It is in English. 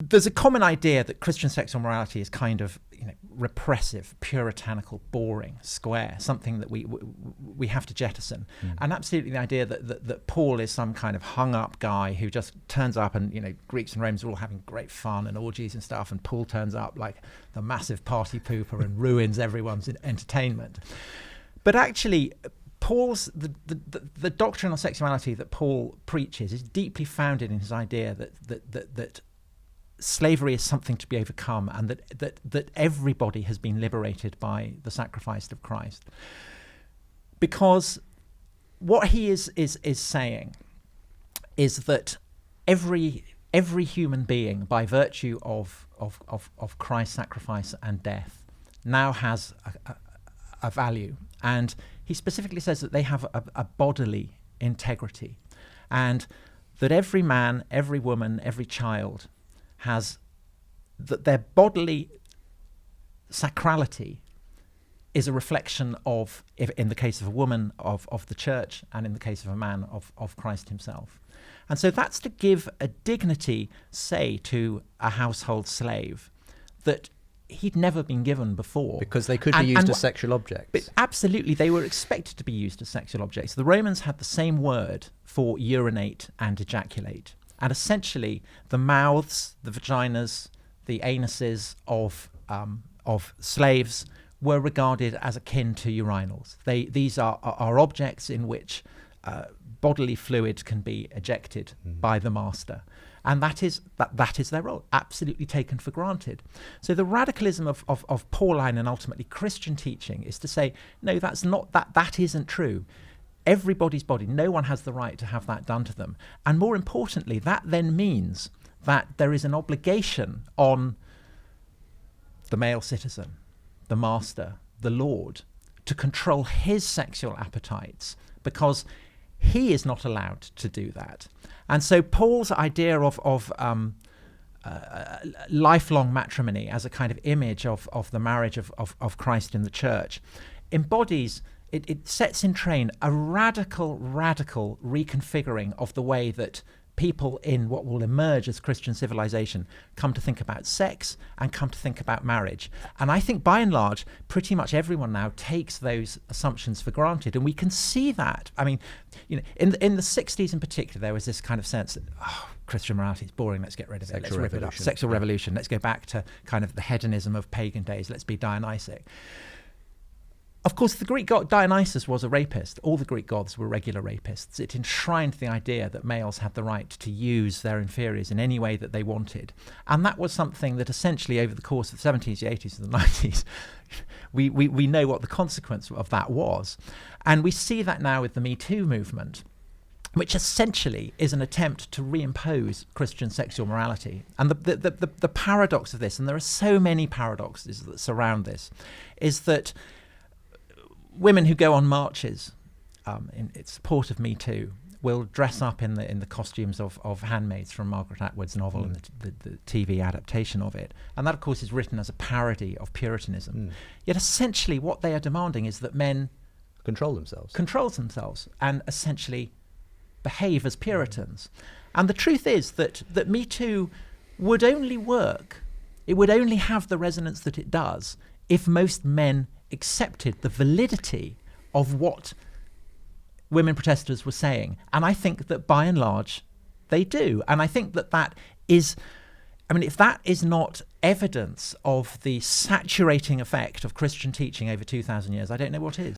there's a common idea that Christian sexual morality is kind of, repressive, puritanical, boring, square, something that we have to jettison. And absolutely the idea that Paul is some kind of hung up guy who just turns up and, Greeks and Romans are all having great fun and orgies and stuff, and Paul turns up like the massive party pooper and ruins everyone's entertainment. But actually, the doctrine of sexuality that Paul preaches is deeply founded in his idea that slavery is something to be overcome, and that everybody has been liberated by the sacrifice of Christ. Because what he is saying is that every human being, by virtue of Christ's sacrifice and death, now has a value. And he specifically says that they have a bodily integrity, and that every man, every woman, every child has that their bodily sacrality is a reflection of, if in the case of a woman, of the church, and in the case of a man, of Christ himself. And so that's to give a dignity, say, to a household slave that he'd never been given before. Because they could be used as sexual objects. But absolutely, they were expected to be used as sexual objects. The Romans had the same word for urinate and ejaculate. And essentially, the mouths, the vaginas, the anuses of slaves were regarded as akin to urinals. These are objects in which bodily fluid can be ejected by the master. And that is their role, absolutely taken for granted. So the radicalism of Pauline and ultimately Christian teaching is to say, no, that isn't true. Everybody's body, no one has the right to have that done to them. And more importantly, that then means that there is an obligation on the male citizen, the master, the lord, to control his sexual appetites, because he is not allowed to do that. And so Paul's idea of lifelong matrimony as a kind of image of the marriage of Christ in the church embodies, it sets in train a radical reconfiguring of the way that people in what will emerge as Christian civilization come to think about sex and come to think about marriage. And I think by and large, pretty much everyone now takes those assumptions for granted. And we can see that. I mean, in the 60s in particular, there was this kind of sense that, Christian morality is boring, let's get rid of it, let's rip it up. Sexual revolution, let's go back to kind of the hedonism of pagan days, let's be Dionysic. Of course, the Greek god Dionysus was a rapist. All the Greek gods were regular rapists. It enshrined the idea that males had the right to use their inferiors in any way that they wanted. And that was something that essentially over the course of the 70s, the 80s, and the 90s, we know what the consequence of that was. And we see that now with the Me Too movement, which essentially is an attempt to reimpose Christian sexual morality. And the paradox of this, and there are so many paradoxes that surround this, is that women who go on marches in support of Me Too will dress up in the costumes of handmaids from Margaret Atwood's novel and the TV adaptation of it. And that, of course, is written as a parody of Puritanism. Yet essentially what they are demanding is that men control themselves and essentially behave as Puritans. And the truth is that Me Too would only work, it would only have the resonance that it does if most men accepted the validity of what women protesters were saying. And I think that by and large they do. And I think that is, if that is not evidence of the saturating effect of Christian teaching over 2,000 years, I don't know what is.